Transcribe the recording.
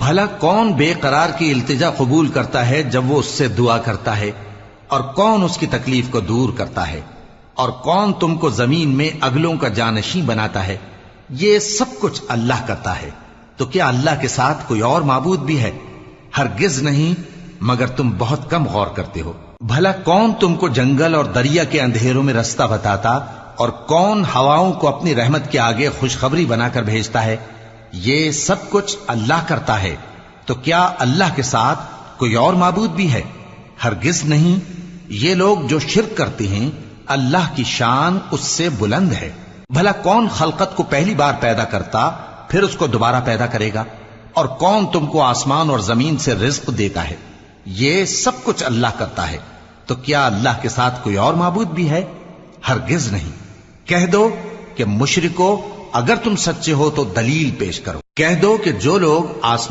भला कौन बेकरार की इल्तिजा कबूल करता है जब वो उससे दुआ करता है, और कौन उसकी तकलीफ को दूर करता है, और कौन तुमको जमीन में अगलों का जानशी बनाता है। ये सब कुछ अल्लाह करता है। तो क्या अल्लाह के साथ कोई और माबूद भी है? हरगिज नहीं, मगर तुम बहुत कम गौर करते हो। भला कौन तुमको जंगल और दरिया के अंधेरों में रास्ता बताता, और कौन हवाओं को अपनी रहमत के आगे खुशखबरी बनाकर भेजता है। ये सब कुछ अल्लाह करता है। तो क्या अल्लाह के साथ कोई और माबूद भी है? हरगिज नहीं। ये लोग जो शिर्क करते हैं, अल्लाह की शान उससे बुलंद है। भला कौन खलकत को पहली बार पैदा करता, फिर उसको दोबारा पैदा करेगा, और कौन तुमको आसमान और जमीन से रिज्क देता है। ये सब कुछ अल्लाह करता है। तो क्या अल्लाह के साथ कोई और माबूद भी है? हरगिज नहीं। कह दो कि मुशरिको, अगर तुम सच्चे हो तो दलील पेश करो। कह दो कि जो लोग आसमान